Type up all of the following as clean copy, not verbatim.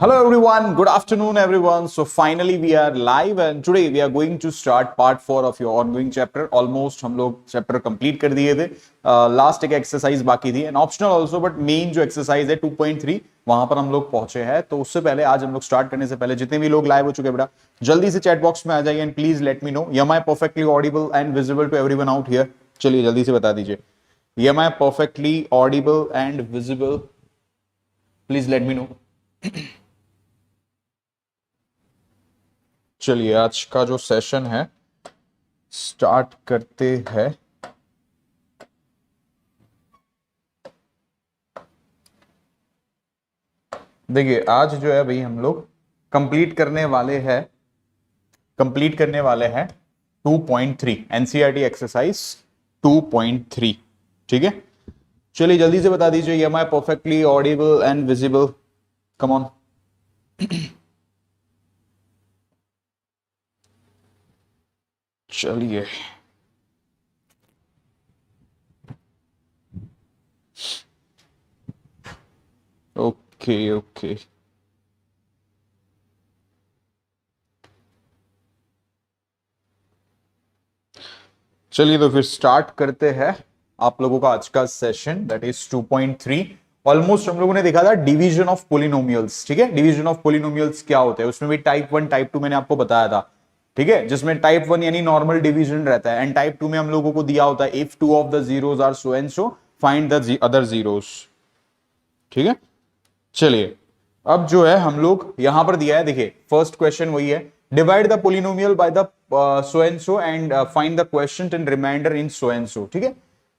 Hello everyone, good afternoon everyone. So finally we are live and today we are going to start part 4 of your ongoing chapter. Almost हम लोग chapter complete कर दिए थे. Last एक exercise बाकी थी and optional also, but main जो exercise है 2.3 वहां पर हम लोग पहुंचे हैं. तो उससे पहले आज हम लोग स्टार्ट करने से पहले जितने भी लोग लाइव हो चुके हैं बेटा जल्दी से चैट बॉक्स में आ जाइए and please let me know am I perfectly audible and visible to everyone out here. चलिए जल्दी से बता दीजिए am I perfectly audible and visible, please let me know. चलिए आज का जो सेशन है स्टार्ट करते हैं. देखिए आज जो है भाई हम लोग कंप्लीट करने वाले हैं 2.3 एनसीईआरटी एक्सरसाइज 2.3. ठीक है, चलिए जल्दी से बता दीजिए am I perfectly audible and visible. Come on. चलिए ओके. चलिए तो फिर स्टार्ट करते हैं आप लोगों का आज का सेशन दैट इज 2.3. ऑलमोस्ट हम लोगों ने देखा था डिवीजन ऑफ पोलिनोमियल्स. ठीक है, डिवीजन ऑफ पोलिनोमियल्स क्या होते हैं, उसमें भी टाइप 1 टाइप 2 मैंने आपको बताया था. ठीक है, जिसमें टाइप 1 यानी नॉर्मल डिवीजन रहता है एंड टाइप 2 में हम लोगों को दिया होता है if two of the zeros are so and so find the other zeros. ठीक है, चलिए अब जो है हम लोग यहां पर दिया है, देखिए फर्स्ट क्वेश्चन वही है, divide the polynomial by the so and so and find the quotient and remainder in so and so. ठीक है,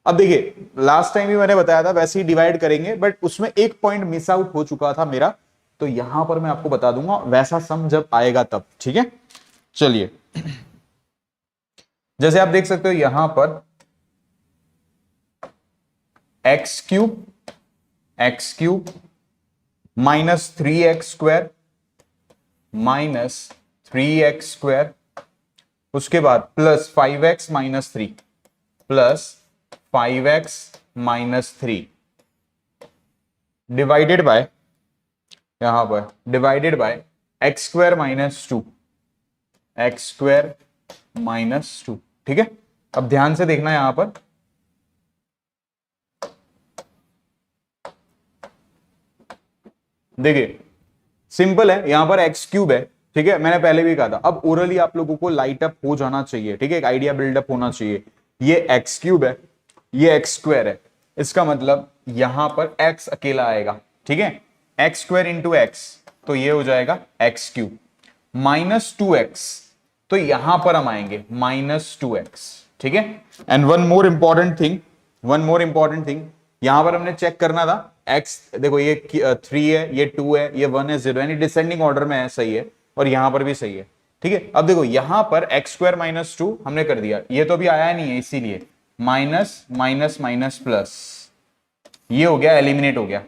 अब देखिए लास्ट टाइम भी मैंने बताया था वैसे ही डिवाइड करेंगे बट उसमें एक पॉइंट मिस आउट हो चुका था मेरा, तो यहां पर मैं आपको बता दूंगा वैसा सम जब आएगा तब. ठीक है, चलिए जैसे आप देख सकते हो यहां पर x cube minus 3x square उसके बाद plus 5x minus 3 plus 5x minus 3 divided by यहां पर divided by x square minus 2. ठीक है, अब ध्यान से देखना यहां पर देखिए सिंपल है, यहां पर एक्स क्यूब है. ठीक है, मैंने पहले भी कहा था, अब ओरली आप लोगों को लाइट अप हो जाना चाहिए. ठीक है, एक आइडिया बिल्डअप होना चाहिए. ये एक्स क्यूब है, ये एक्स स्क्वायर है, इसका मतलब यहां पर एक्स अकेला आएगा. ठीक है, एक्स स्क्वायर इंटू एक्स तो ये हो जाएगा एक्स क्यूब माइनस 2x तो यहां पर हम आएंगे माइनस 2x. ठीक है, and one more important thing यहां पर हमने चेक करना था x, देखो ये 3 है, ये 2 है, ये 1 है, 0 यानी डिसेंडिंग ऑर्डर में है, सही है, और यहां पर भी सही है. ठीक है, अब देखो यहां पर एक्स स्क्वायर माइनस 2 हमने कर दिया, ये तो अभी आया नहीं है इसीलिए माइनस माइनस माइनस प्लस ये हो गया, एलिमिनेट हो गया.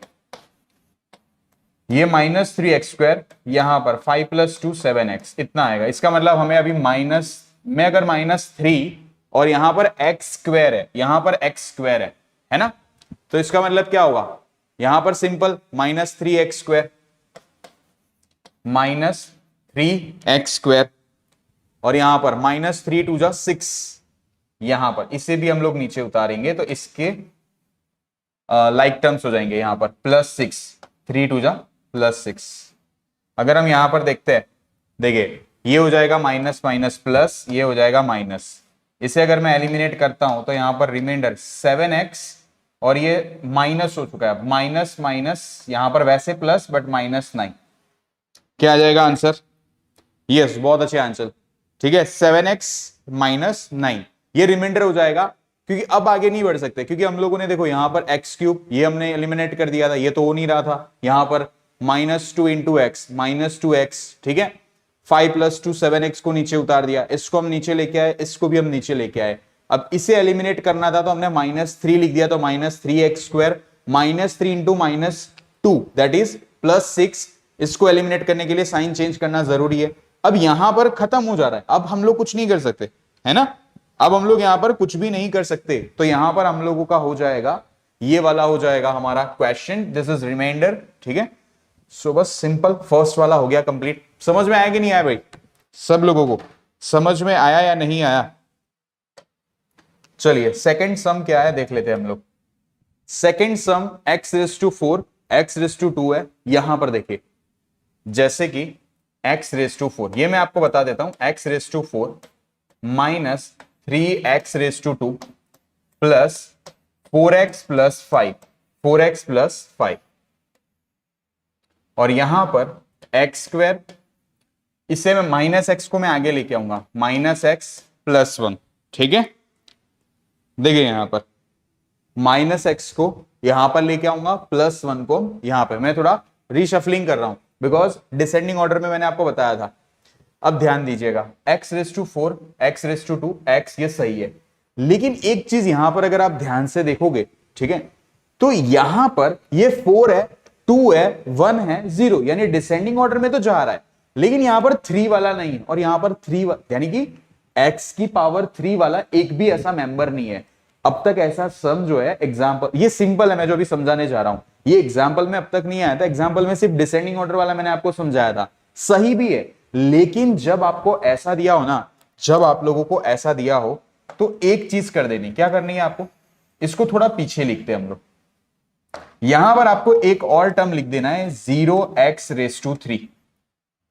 ये माइनस 3x स्क्वायर यहां पर 5 प्लस 2 7x इतना आएगा. इसका मतलब हमें अभी माइनस में अगर माइनस 3 और यहां पर x स्क्वायर है, यहां पर x स्क्वायर है ना, तो इसका मतलब क्या होगा, यहां पर simple minus 3x square minus 3x square और यहां पर माइनस 3 टू जा 6. यहां पर इसे भी हम लोग नीचे उतारेंगे तो इसके लाइक टर्म्स हो जाएंगे. यहां पर प्लस 6 3 टू जा प्लस 6. अगर हम यहां पर देखते हैं, देखिए ये हो जाएगा माइनस माइनस प्लस, ये हो जाएगा माइनस. इसे अगर मैं एलिमिनेट करता हूं तो यहां पर रिमाइंडर 7x और ये माइनस हो चुका है, माइनस माइनस यहां पर वैसे प्लस बट माइनस 9. क्या आ जाएगा आंसर? यस, बहुत अच्छे आंसर. ठीक है, 7x माइनस 9 ये रिमाइंडर हो जाएगा क्योंकि अब आगे नहीं बढ़ सकते, क्योंकि हम लोगों ने देखो यहां पर एक्स क्यूब ये हमने एलिमिनेट कर दिया था, ये तो हो नहीं रहा था. यहां पर minus 2 into x minus 2x. ठीक है, 5 प्लस 2 7x को नीचे उतार दिया, इसको हम नीचे लेके आए, इसको भी हम नीचे लेके आए. अब इसे एलिमिनेट करना था तो हमने माइनस 3 लिख दिया, तो minus 3x square minus 3 into minus 2 that is plus 6. इसको एलिमिनेट करने के लिए साइन चेंज करना जरूरी है. अब यहां पर खत्म हो जा रहा है, अब हम लोग कुछ नहीं कर सकते, है ना, अब हम लोग यहां पर कुछ भी नहीं कर सकते. तो यहां पर हम लोगों का हो जाएगा ये वाला हो जाएगा हमारा क्वेश्चन, दिस इज रिमाइंडर. ठीक है, सो बस सिंपल फर्स्ट वाला हो गया कंप्लीट। समझ में आया कि नहीं आया भाई? सब लोगों को समझ में आया या नहीं आया? चलिए सेकंड सम क्या है देख लेते हैं हम लोग। Second sum x raise to 4 x raise to 2 है। यहां पर देखिए जैसे कि x रेस टू 4, ये मैं आपको बता देता हूं, x raise to 4 minus 3x raise to 2 plus 4x plus 5, 4x plus 5, और यहां पर एक्स स्क्वायर, इससे मैं माइनस एक्स को मैं आगे लेके आऊंगा, माइनस एक्स प्लस 1। ठीक है, देखिए यहां पर माइनस एक्स को यहां पर लेके आऊंगा, प्लस 1 को यहां पर। मैं थोड़ा रीशफलिंग कर रहा हूं बिकॉज डिसेंडिंग ऑर्डर में मैंने आपको बताया था। अब ध्यान दीजिएगा, x raise to 4 x raise to 2 x, ये सही है, लेकिन एक चीज यहां पर अगर आप ध्यान से देखोगे, ठीक है, तो यहां पर ये 4 है, 2 है, 1 है, 0, यानी डिसेंडिंग ऑर्डर में तो जा रहा है, लेकिन यहां पर 3 वाला नहीं है, और यहां पर 3 यानी कि x की पावर 3 वाला एक भी ऐसा मेंबर नहीं है। अब तक ऐसा सम जो है एग्जांपल, ये सिंपल है, मैं जो अभी समझाने जा रहा हूं ये एग्जांपल में अब तक नहीं आया था। एग्जांपल में सिर्फ डिसेंडिंग ऑर्डर वाला मैंने आपको समझाया था, सही भी है, लेकिन जब आपको ऐसा दिया हो ना, जब आप लोगों को ऐसा दिया हो तो एक चीज कर देनी, क्या करनी है आपको, इसको थोड़ा पीछे लिखते हैं हम लोग। यहां पर आपको एक और टर्म लिख देना है 0x रेस टू 3।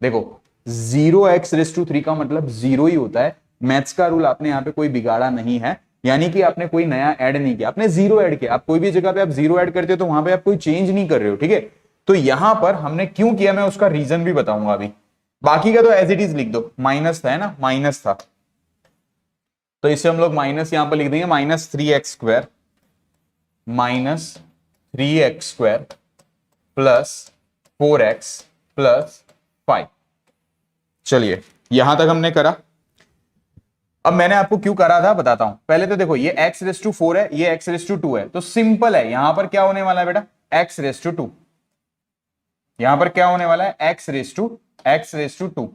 देखो 0x रेस टू 3 का मतलब 0 ही होता है। मैथ्स का रूल आपने यहां पे कोई बिगाड़ा नहीं है, यानी कि आपने कोई नया ऐड नहीं किया, आपने 0 ऐड किया। आप कोई भी जगह पे आप 0 ऐड करते हो तो वहां पे आप कोई चेंज नहीं कर रहे हो, ठीक है। तो यहां पर हमने क्यों किया, मैं उसका रीजन भी बताऊंगा अभी। बाकी का तो एज इट इज लिख दो, माइनस था, है ना, माइनस था, तो इसे हम लोग माइनस यहां पर लिख देंगे, minus 3x square, minus 3x square plus 4x plus 5। चलिए यहां तक हमने करा। अब मैंने आपको क्यों करा था बताता हूं। पहले तो देखो ये x रेस टू 4 है, ये x रेस टू 2 है, तो सिंपल है, यहां पर क्या होने वाला है बेटा, x रेस टू 2, यहां पर क्या होने वाला है, x रेस टू 2,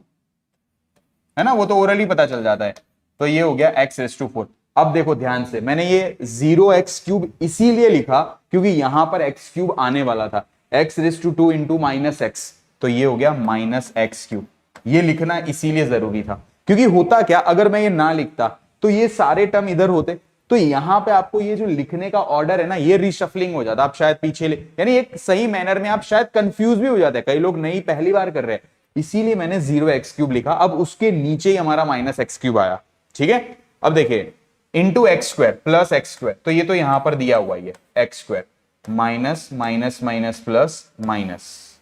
है ना, वो तो ओरली पता चल जाता है। तो ये हो गया x रेस टू 4। अब देखो ध्यान से, मैंने ये 0x क्यूब इसीलिए लिखा क्योंकि यहां पर x क्यूब आने वाला था, x raise to 2 into minus x, तो ये हो गया माइनस एक्स क्यूब। ये लिखना इसीलिए जरूरी था, क्योंकि होता क्या, अगर मैं ये ना लिखता तो ये सारे टर्म इधर होते, तो यहां पे आपको ये जो लिखने का ऑर्डर है ना, ये रिशफलिंग हो जाता, आप शायद पीछे यानी एक सही मैनर में आप शायद कंफ्यूज भी हो जाते हैं, कई लोग नई पहली बार कर रहे हैं, इसीलिए मैंने 0x क्यूब लिखा। अब उसके नीचे ही हमारा माइनस एक्स क्यूब आया, ठीक है। अब देखिए into x square plus x square, तो ये तो यहां पर दिया हुआ है x square, minus minus minus plus minus,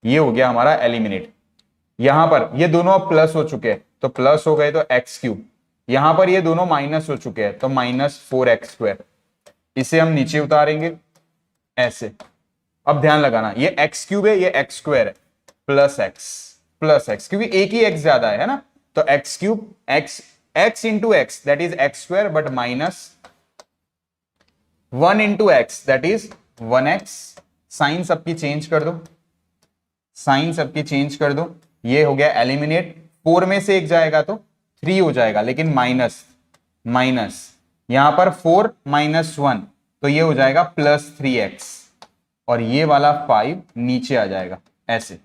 ये हो गया हमारा एलिमिनेट। यहां पर ये दोनों अब प्लस हो चुके हैं तो प्लस हो गए तो एक्स क्यूब, यहां पर ये दोनों माइनस हो चुके हैं तो माइनस 4x स्क्वायर, इसे हम नीचे उतारेंगे ऐसे। अब ध्यान लगाना, ये एक्स क्यूब है, ये एक्स स्क्वायर है, प्लस एक्स, क्योंकि एक ही एक्स ज्यादा है ना, तो x cube x into x that is x square, but minus 1 into x that is 1x। Sign सबकी चेंज कर दो, साइन सबकी चेंज कर दो, ये हो गया एलिमिनेट। 4 में से एक जाएगा तो 3 हो जाएगा, लेकिन माइनस माइनस यहां पर 4 माइनस 1, तो ये हो जाएगा प्लस 3x, और ये वाला 5 नीचे आ जाएगा ऐसे,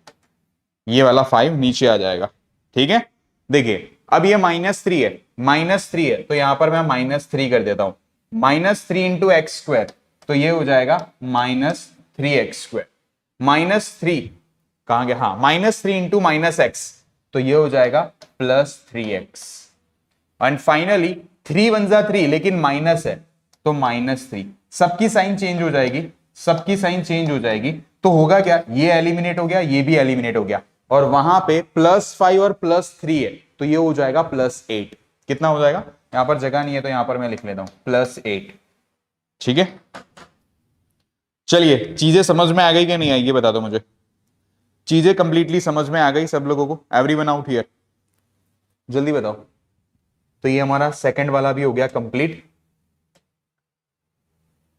ये वाला 5 नीचे आ जाएगा, ठीक है। देखिए अब ये -3 है, -3 है, तो यहां पर मैं -3 कर देता हूं, -3 इंटू एक्स स्क्वायर, तो ये हो जाएगा -3x स्क्वायर, -3 कहां गया, हाँ, -3 इंटू माइनस एक्स, तो ये हो जाएगा +3x, एंड फाइनली 3 1 जा 3, लेकिन माइनस है तो -3, सबकी साइन चेंज हो जाएगी, सबकी साइन चेंज हो जाएगी, तो होगा क्या, ये एलिमिनेट हो गया, ये भी एलिमिनेट हो गया, और वहां पे +5 और +3 है, तो ये हो जाएगा +8। कितना हो जाएगा, यहां पर जगह नहीं है तो यहां पर मैं लिख लेता हूं +8, ठीक है। चलिए चीजें समझ में आ गई कि नहीं आई, ये बता दो मुझे, चीजें कंप्लीटली समझ में आ गई सब लोगों को, एवरीवन आउट हियर, जल्दी बताओ। तो ये हमारा सेकंड वाला भी हो गया कंप्लीट।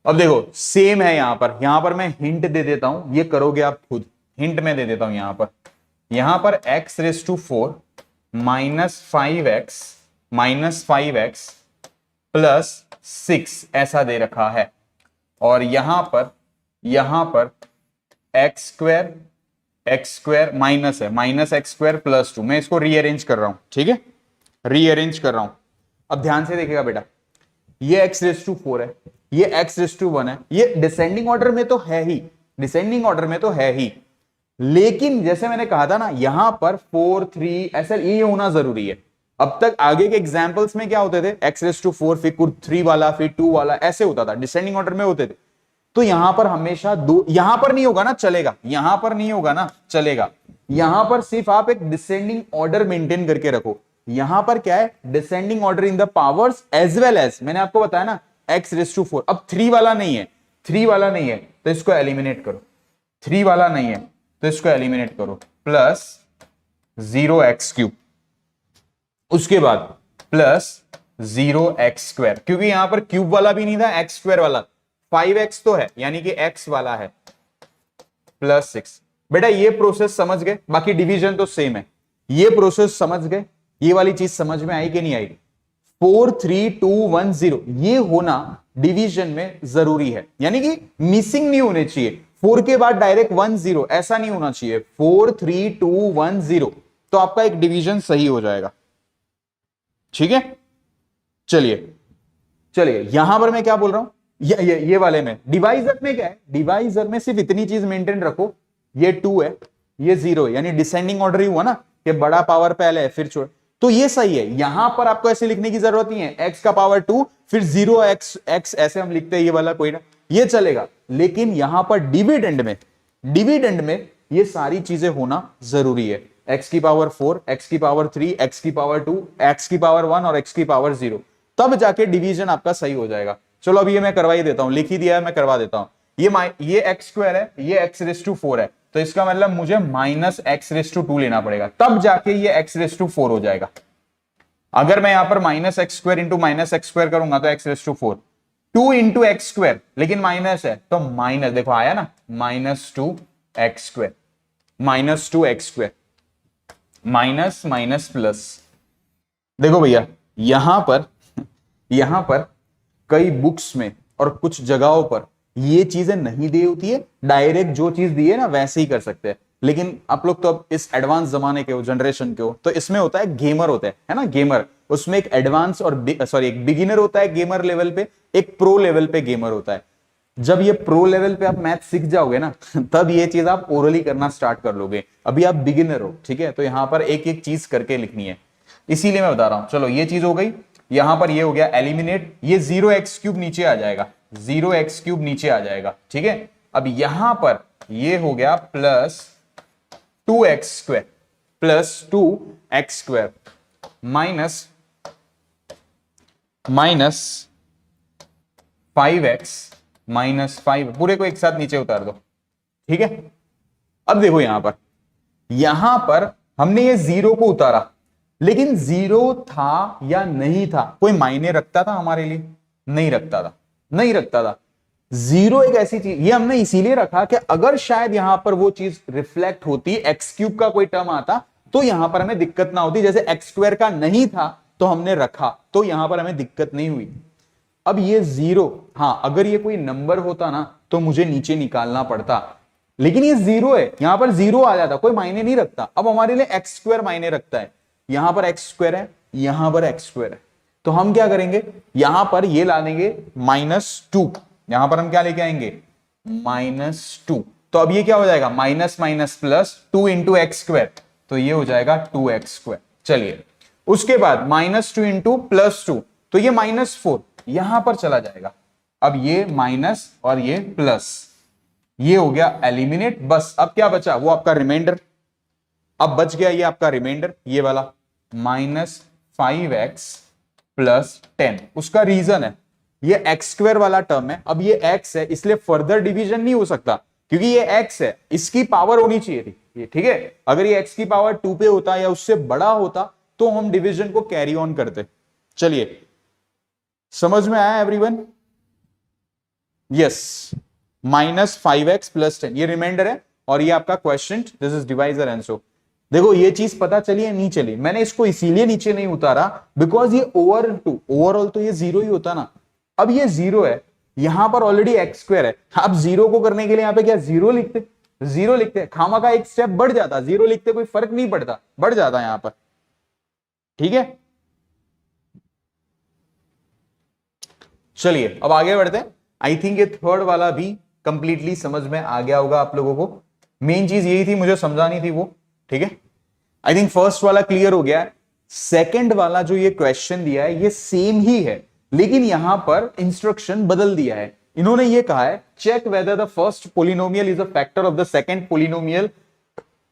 अब देखो सेम है, यहां पर मैं हिंट दे देता हूं, ये करोगे आप खुद, हिंट मैं दे देता हूं यहां पर x raise to 4 -5x plus 6 ऐसा दे रखा है, और यहां पर x square x square minus है, माइनस एक्स स्क्वायर प्लस 2। मैं इसको रीअरेंज कर रहा हूं, ठीक है, रीअरेंज कर रहा हूं। अब ध्यान से देखिएगा बेटा, ये x रेस टू 4 है, ये x रेस टू 1 है, ये डिसेंडिंग ऑर्डर में तो है ही, डिसेंडिंग ऑर्डर में तो है ही, लेकिन जैसे मैंने कहा था ना, यहां पर 4 3 ऐसा ये होना जरूरी है। अब तक आगे के एग्जांपल्स में क्या होते थे, x रेस टू 4 फिर कुछ 3 वाला फिर 2 वाला ऐसे होता था, डिसेंडिंग ऑर्डर में होते थे। तो यहां पर हमेशा दो, यहां पर नहीं होगा ना चलेगा, यहां पर नहीं होगा ना चलेगा, यहां पर सिर्फ आप एक डिसेंडिंग ऑर्डर मेंटेन करके रखो। यहां पर क्या है, descending order in the powers as well as, मैंने आपको बताया ना x रेस टू 4। अब 3 वाला नहीं है, 3 वाला नहीं है तो इसको एलिमिनेट करो, 3 वाला नहीं है तो इसको एलिमिनेट करो, प्लस 0x क्यूब, उसके बाद प्लस 0x स्क्वायर, क्योंकि यहां पर क्यूब वाला भी नहीं था, x स्क्वायर वाला, 5x तो है यानी कि x वाला है, प्लस 6। बेटा ये प्रोसेस समझ गए, बाकी डिवीजन तो सेम है, ये प्रोसेस समझ गए, ये वाली चीज समझ में आई कि नहीं आई। 4 3 2 1 0 ये होना डिवीजन में जरूरी है, यानी कि मिसिंग नहीं होने चाहिए, 4 के बाद डायरेक्ट 1 0 ऐसा नहीं होना चाहिए, 4 3 2 1 0, तो आपका एक डिवीजन सही हो जाएगा, ठीक है। चलिए चलिए यहां पर मैं क्या बोल रहा हूं, ये वाले में डिवाइजर में क्या है, डिवाइजर में सिर्फ इतनी चीज मेंटेन रखो, ये 2 है ये 0 है, यानी डिसेंडिंग ऑर्डर ही हुआ ना कि बड़ा पावर पहले है फिर छोड़, तो ये सही है। यहां पर आपको ऐसे लिखने की जरूरत नहीं है, x का पावर 2 फिर 0x ऐसे हम लिखते हैं, ये वाला कोई ना, ये चलेगा, लेकिन यहां पर डिविडेंड में ये सारी चीजें होना जरूरी है, x की पावर 4, x की पावर 3, x की पावर 2, x की पावर 1 और x की पावर 0, तब जाके डिवीजन आपका सही हो जाएगा। चलो अब ये मैं करवा ही देता हूं, लिख ही दिया है, मैं करवा देता हूं। ये x स्क्वायर है, ये x रेस टू 4 है, तो इसका मतलब मुझे माइनस एक्स रेस टू 2 लेना पड़ेगा, तब जाके ये x रेस टू 4 हो जाएगा। अगर मैं यहां पर minus x square into minus x square करूंगा तो x raise to 4, 2 into x square, लेकिन माइनस है तो माइनस, देखो आया ना, minus 2 x square, minus 2 x square, minus minus plus. देखो भैया यहां पर कई बुक्स में और कुछ जगहों पर ये चीजें नहीं दी होती है, डायरेक्ट जो चीज दी है ना वैसे ही कर सकते हैं, लेकिन आप लोग तो अब इस एडवांस जमाने के हो, जनरेशन के हो, तो इसमें होता है गेमर होता है ना, गेमर, उसमें एक एडवांस और एक बिगिनर होता है गेमर लेवल पे, एक प्रो लेवल पे गेमर होता है। जब ये प्रो लेवल पे आप मैथ सीख जाओगे ना तब ये चीज आप ओरली करना स्टार्ट कर लोगे, अभी आप बिगिनर हो, ठीक है, तो यहां पर एक एक चीज करके लिखनी है, इसीलिए मैं बता रहा हूं। चलो ये चीज हो गई, यहां पर ये हो गया एलिमिनेट, ये 0x क्यूब नीचे आ जाएगा, 0x क्यूब नीचे आ जाएगा, ठीक है। अब यहां पर ये हो गया plus 2x square, plus 2x square minus 5x minus 5, पूरे को एक साथ नीचे उतार दो, ठीक है। अब देखो यहां पर हमने ये 0 को उतारा, लेकिन 0 था या नहीं था कोई मायने रखता था हमारे लिए, नहीं रखता था। 0 एक ऐसी चीज, ये हमने इसीलिए रखा कि अगर शायद यहां पर वो चीज रिफ्लेक्ट होती, एक्स क्यूब का कोई टर्म आता तो यहां पर हमें दिक्कत ना होती, जैसे एक्स स्क्वायर का नहीं था तो हमने रखा, तो यहां पर हमें दिक्कत नहीं हुई। अब ये 0, हां अगर ये कोई नंबर होता ना तो मुझे नीचे निकालना पड़ता, लेकिन ये 0 है, यहां पर 0 आ जाता, कोई मायने नहीं रखता। अब हमारे लिए एक्स स्क्वायर मायने रखता है, यहां पर एक्स स्क्वायर है, यहां पर एक्स स्क्वायर है, तो हम क्या करेंगे, यहां पर ये ला लेंगे -2, यहां पर हम क्या लेके आएंगे -2, तो अब ये क्या हो जाएगा, minus minus plus 2 into x square, तो ये हो जाएगा 2x स्क्वायर। चलिए उसके बाद -2 इंटू +2, तो ये -4 यहां पर चला जाएगा, अब ये माइनस और ये प्लस, ये हो गया एलिमिनेट, बस अब क्या बचा, वो आपका रिमाइंडर, अब बच गया ये आपका रिमाइंडर, ये वाला -5x + 10, उसका रीजन है ये एक्स स्क्वायर वाला टर्म है, अब ये x है इसलिए फर्दर डिवीजन नहीं हो सकता, क्योंकि ये x है, इसकी पावर होनी चाहिए थी ये, ठीक है। अगर ये x की पावर 2 पे होता या उससे बड़ा होता तो हम डिवीजन को कैरी ऑन करते। चलिए समझ में आया एवरीवन? यस, -5x + 10 ये रिमाइंडर है और ये आपका question, this is divisor answer. देखो ये चीज पता चली है नहीं चली, मैंने इसको इसीलिए नीचे नहीं उतारा बिकॉज ये ओवरऑल तो ये 0 ही होता ना, अब ये 0 है, यहां पर ऑलरेडी x स्क्वायर है, अब 0 को करने के लिए यहां पे क्या 0 लिखते, जीरो लिखते हैं, खामा का एक स्टेप बढ़ जाता, जीरो लिखते कोई फर्क नहीं पड़ता, बढ़ जाता यहां पर। ठीक है, चलिए अब आगे बढ़ते हैं। आई थिंक ये थर्ड वाला भी कंप्लीटली समझ में आ गया होगा आप लोगों को। मेन चीज यही थी मुझे समझानी थी वो। ठीक है, आई थिंक फर्स्ट वाला क्लियर हो गया है। सेकंड वाला जो ये क्वेश्चन दिया है ये सेम ही है, लेकिन यहां पर इंस्ट्रक्शन बदल दिया है। इन्होंने ये कहा है check whether the first polynomial is a factor of the second polynomial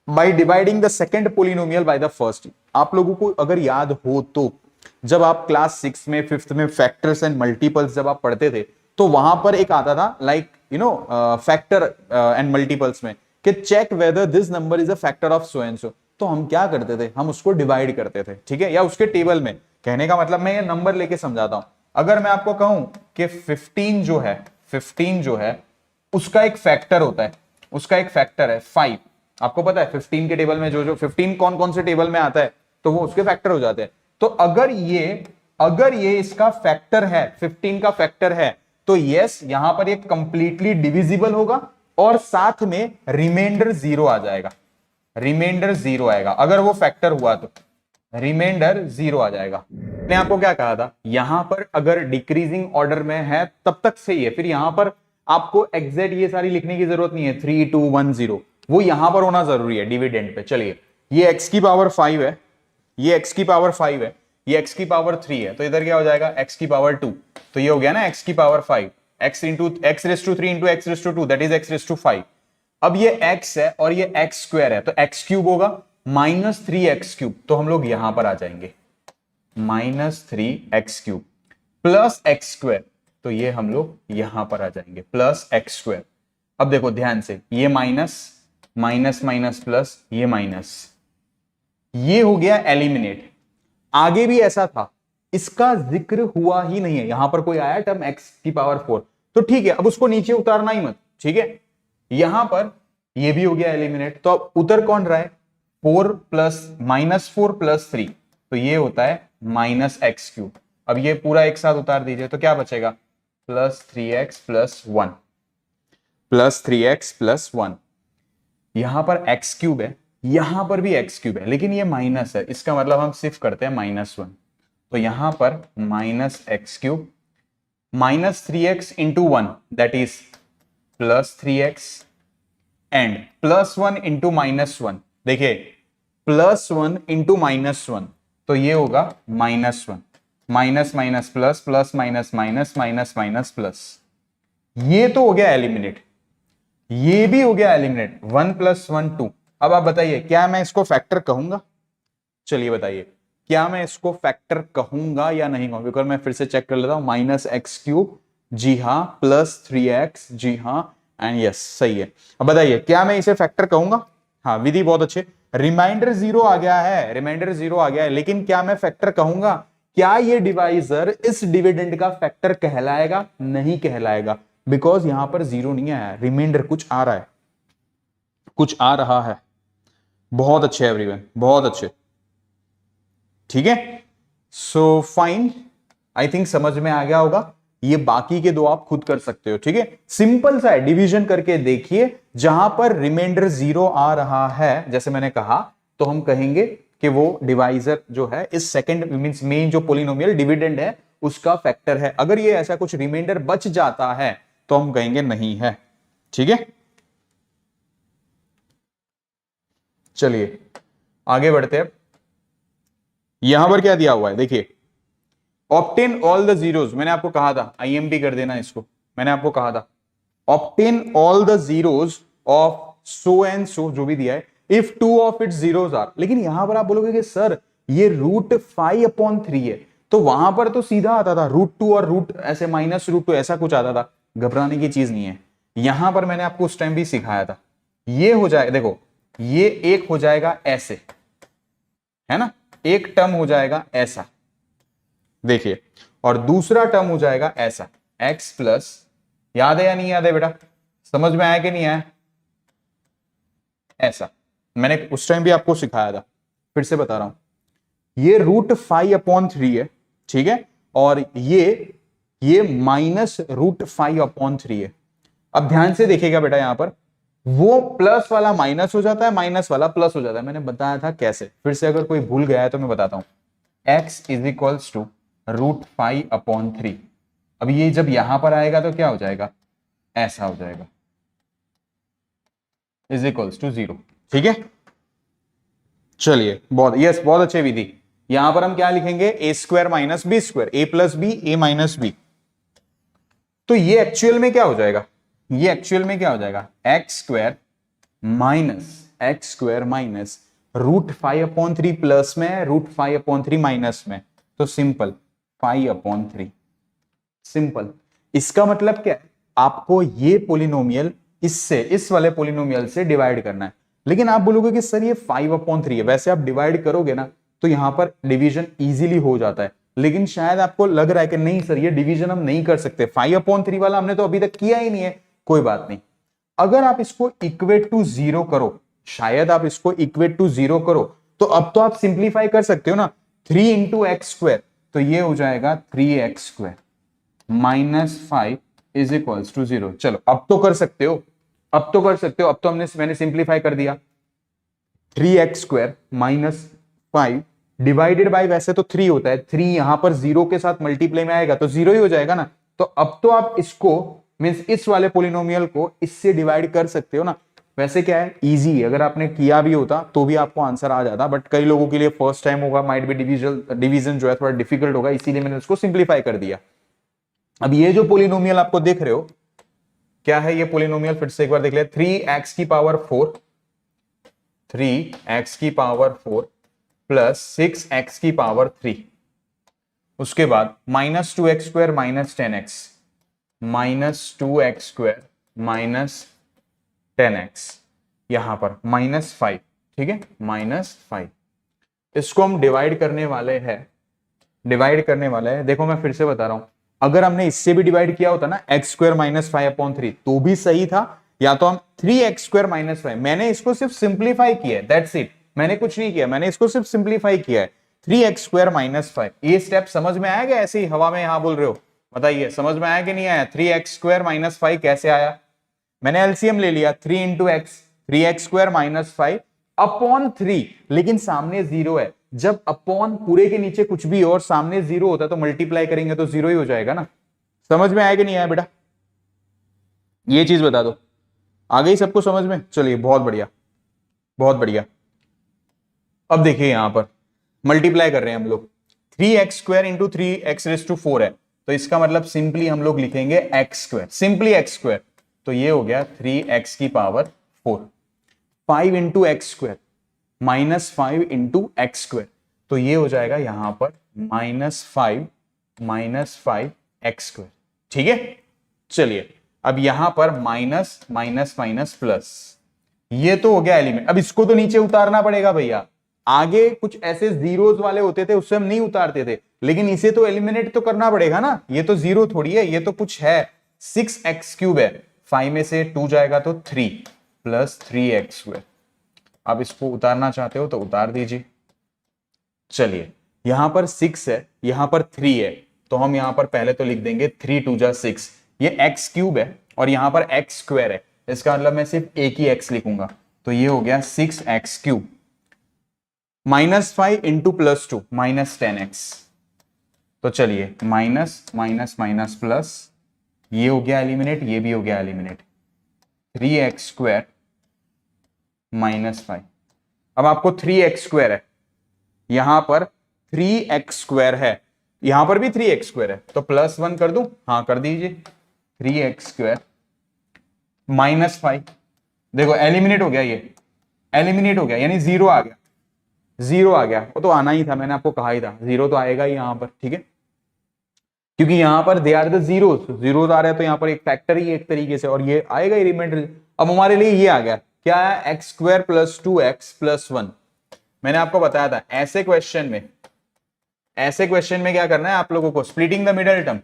by dividing the second polynomial by the first. आप लोगों को अगर याद हो तो जब आप क्लास 6 में 5th में फैक्टर्स एंड मल्टीपल्स जब आप पढ़ते थे तो वहां पर एक आता था लाइक फैक्टर एंड मल्टीपल्स में कि check whether this number is a factor of so and so. तो हम क्या करते थे, हम उसको डिवाइड करते थे। ठीक है, या उसके टेबल में, कहने का मतलब मैं ये नंबर लेके समझाता हूं। अगर मैं आपको कहूं कि 15 जो है उसका एक फैक्टर होता है, उसका एक फैक्टर है 5। आपको पता है 15 के टेबल में जो 15 कौन कौन से टेबल में आता है तो वो उसके फैक्टर हो जाते हैं। तो अगर ये इसका फैक्टर है, 15 का फैक्टर है, तो यस यहां पर ये कंप्लीटली डिविजिबल होगा और साथ में रिमाइंडर 0 आ जाएगा। रिमाइंडर 0 आएगा अगर वो फैक्टर हुआ तो रिमाइंडर 0 आ जाएगा। मैंने आपको क्या कहा था, यहां पर अगर डिक्रीजिंग ऑर्डर में है तब तक सही है, फिर यहां पर आपको एग्जैक्ट ये सारी लिखने की जरूरत नहीं है, 3 2 1 0 वो यहां पर होना जरूरी है डिविडेंड पे। चलिए ये x की पावर 5 है, ये x की पावर 5 है, ये x की पावर 3 है, तो इधर क्या हो जाएगा x की पावर 2। तो ये हो गया ना x की power 5, x into x raise to 3 into x raise to 2 that is x raise to 5। अब ये x है और ये x स्क्वायर है तो x क्यूब होगा -3x क्यूब, तो हम लोग यहां पर आ जाएंगे -3x cube plus x square, तो ये हम लोग यहां पर आ जाएंगे प्लस x स्क्वायर। अब देखो ध्यान से, ये माइनस माइनस माइनस प्लस, ये माइनस, ये हो गया एलिमिनेट। आगे भी ऐसा था, इसका जिक्र हुआ ही नहीं है, यहां पर कोई आया टर्म x की पावर 4 तो ठीक है, अब उसको नीचे उतारना ही मत। ठीक है, यहां पर ये भी हो गया एलिमिनेट, तो अब उतर कौन रहा है, 4 प्लस -4 प्लस 3, तो ये होता है -x क्यूब। अब ये पूरा एक साथ उतार दीजिए तो क्या बचेगा, +3x + 1, +3x + 1। यहां पर x क्यूब है, यहां पर भी x क्यूब है, लेकिन ये माइनस है, इसका मतलब हम सिर्फ करते हैं -1, तो यहां पर -x cube -3x into 1 that is +3x and +1 into -1, देखिए +1 इंटू -1 तो ये होगा -1, minus minus plus, plus minus minus, minus minus plus. ये तो हो गया एलिमिनेट, ये भी हो गया एलिमिनेट, 1 + 1 2। अब आप बताइए क्या मैं इसको फैक्टर कहूंगा, चलिए बताइए क्या मैं इसको फैक्टर कहूंगा या नहीं कहूंगा। बिकॉज मैं फिर से चेक कर लेता हूं, -x3 जी हाँ, +3x जी हाँ, एंड यस सही है। अब बताइए क्या मैं इसे फैक्टर कहूंगा, हाँ विधि बहुत अच्छे। रिमाइंडर 0 आ गया है, रिमाइंडर 0 आ गया है, लेकिन क्या मैं फैक्टर कहूंगा, क्या ये डिवाइजर इस डिविडेंड का फैक्टर कहलाएगा, नहीं कहलाएगा, बिकॉज यहां पर 0 नहीं आया, रिमाइंडर कुछ आ रहा है, कुछ आ रहा है। बहुत अच्छे एवरीवन, बहुत अच्छे, ठीक है। सो फाइन, आई थिंक समझ में आ गया होगा। ये बाकी के दो आप खुद कर सकते हो, ठीक है। सिंपल सा है, डिवीजन करके देखिए, जहां पर रिमाइंडर 0 आ रहा है जैसे मैंने कहा, तो हम कहेंगे कि वो डिवाइजर जो है इस सेकंड मींस मेन जो पोलिनोमियल डिविडेंड है उसका फैक्टर है। अगर ये ऐसा कुछ रिमाइंडर बच जाता है तो हम कहेंगे नहीं है, ठीक है। चलिए आगे बढ़ते हैं। यहां पर क्या दिया हुआ है देखिए, ऑब्टेन ऑल द जीरोज, मैंने आपको कहा था आईएमपी कर देना इसको, मैंने आपको कहा था obtain all the zeros of so and so, जो भी दिया है, if 2 of its zeros are. लेकिन यहां पर आप बोलोगे कि सर ये √5/3 है, तो वहां पर तो सीधा आता था √2 और रूट ऐसे -√2 ऐसा कुछ आता था, घबराने की चीज नहीं है। यहां पर मैंने आपको उस टाइम भी सिखाया था, ये हो जाए, देखो ये एक हो जाएगा ऐसे, है ना, एक टर्म हो जाएगा ऐसा, देखिए, और दूसरा टर्म हो जाएगा ऐसा, x प्लस, याद है या नहीं याद है बेटा, समझ में आया कि नहीं आया, ऐसा मैंने उस टाइम भी आपको सिखाया था, फिर से बता रहा हूं, ये √5/3 है, ठीक है, और ये -√5/3 है। अब ध्यान से देखिएगा बेटा, यहां पर वो प्लस वाला माइनस हो जाता है, माइनस वाला प्लस हो जाता है। मैंने बताया था कैसे, फिर से अगर कोई भूल गया है तो मैं बताता हूं। x is equals to √5/3। अब ये जब यहां पर आएगा तो क्या हो जाएगा, ऐसा हो जाएगा, इज इक्वल्स टू 0। ठीक है, चलिए बहुत अच्छे विधि। यहां पर हम क्या लिखेंगे, a² minus b square, a plus b a minus b. तो ये एक्चुअल में क्या हो जाएगा, ये एक्चुअल में क्या हो जाएगा, x² माइनस √5/3 प्लस में √5/3 माइनस में, तो सिंपल 5/3। सिंपल। इसका मतलब क्या है, आपको ये पोलिनोमियल इससे, इस वाले पोलिनोमियल से डिवाइड करना है। लेकिन आप बोलोगे कि सर ये 5/3 है, वैसे आप डिवाइड करोगे ना तो यहां पर डिवीजन इजीली हो जाता है। लेकिन शायद आपको लग रहा है कि नहीं सर ये डिवीजन हम नहीं कर सकते, 5/3 वाला हमने तो अभी तक किया ही नहीं है। कोई बात नहीं, अगर आप इसको इक्वेट टू 0 करो, शायद आप इसको इक्वेट टू 0 करो, तो अब तो आप सिंप्लीफाई कर सकते हो ना। 3 इंटू एक्स स्क्वायर, तो ये हो जाएगा 3x² minus 5 is equals to 0। चलो अब तो कर सकते हो, अब तो कर सकते हो, अब तो मैंने सिंप्लीफाई कर दिया। 3x² माइनस 5 डिवाइडेड बाय, वैसे तो 3 होता है, 3 यहां पर 0 के साथ मल्टीप्लाई में आएगा तो 0 ही हो जाएगा ना। तो अब तो आप इसको मींस इस वाले पोलिनोमियल को इससे डिवाइड कर सकते हो ना। वैसे क्या है, इजी, अगर आपने किया भी होता तो भी आपको आंसर आ जाता, बट कई लोगों के लिए फर्स्ट टाइम होगा, माइट बी डिवीजन जो है थोड़ा डिफिकल्ट होगा, इसीलिए मैंने उसको सिंप्लीफाई कर दिया। अब ये जो पोलिनोमियल आपको देख रहे हो, क्या है ये पोलिनोमियल, फिर से एक बार देख ले। 3x की पावर 4, 3x की पावर 4 प्लस 6x की पावर 3, उसके बाद -2x² minus 10x, -2x² minus 10x, यहां पर -5। ठीक है, -5। इसको हम डिवाइड करने वाले हैं, डिवाइड करने वाला है। देखो मैं फिर से बता रहा हूं, अगर हमने इससे भी डिवाइड किया होता ना x² माइनस 5/3 तो भी सही था, या तो हम 3x² माइनस 5, मैंने इसको सिर्फ सिंप्लीफाई किया है, दैट्स इट, मैंने कुछ नहीं किया, मैंने इसको सिर्फ सिंप्लीफाई किया है। 3x² माइनस 5, ये स्टेप समझ में आया क्या, ऐसे ही हवा में यहां बोल रहे हो, बताइए समझ में आया कि नहीं आया। 3x² माइनस 5 कैसे आया, मैंने एलसीएम ले लिया, 3 into x, 3x² minus 5 upon 3, लेकिन सामने 0 है। जब अपॉन पूरे के नीचे कुछ भी हो और सामने 0 होता है तो मल्टीप्लाई करेंगे तो 0 ही हो जाएगा ना। समझ में आया कि नहीं आया बेटा, ये चीज बता दो, आ गई सबको समझ में। चलिए बहुत बढ़िया, बहुत बढ़िया। अब देखिए यहां पर मल्टीप्लाई कर रहे हैं हम लोग, 3x² इंटू 3x⁴ है, तो इसका मतलब सिंपली हम लोग लिखेंगे x², सिंपली x²। तो ये हो गया 3x की power 4, 5 into x² minus 5 into x², तो ये हो जाएगा यहां पर -5 x²। ठीक है, चलिए अब यहां पर माइनस माइनस माइनस प्लस, ये तो हो गया एलिमेंट। अब इसको तो नीचे उतारना पड़ेगा भैया, आगे कुछ ऐसे जीरोस वाले होते थे उससे हम नहीं उतारते थे, लेकिन इसे तो एलिमिनेट तो करना पड़ेगा ना, ये तो 0 थोड़ी है, ये तो कुछ है। 6x³ है, 5 में से 2 जाएगा तो 3 प्लस 3x²। आप इसको उतारना चाहते हो तो उतार दीजिए। चलिए यहां पर 6 है, यहां पर 3 है, तो हम यहां पर पहले तो लिख देंगे 3 2 जा 6, ये x³ है और यहां पर x² है, इसका मतलब मैं सिर्फ एक ही x लिखूंगा, तो ये हो गया 6x³ -5 इंटू +2 -10x। तो चलिए माइनस माइनस माइनस प्लस, ये हो गया एलिमिनेट, ये भी हो गया एलिमिनेट, 3x² -5। अब आपको 3x² है, यहां पर 3x² है, यहां पर भी 3x² है, तो +1 कर दूं, हाँ कर दीजिए। 3x² -5, देखो एलिमिनेट हो गया, ये एलिमिनेट हो गया यानी 0 आ गया, 0 आ गया, वो तो आना ही था, मैंने आपको कहा ही था 0 तो आएगा ही यहां पर। ठीक है, क्योंकि यहां पर they are the zeros, zeros आ रहे हैं तो यहां पर एक फैक्टर ही एक तरीके से, और ये आएगा ही रिमाइंडर। अब हमारे लिए ये आ गया, क्या है, x² + 2x + 1। मैंने आपको बताया था ऐसे क्वेश्चन में, ऐसे क्वेश्चन में क्या करना है आप लोगों को, splitting the middle term,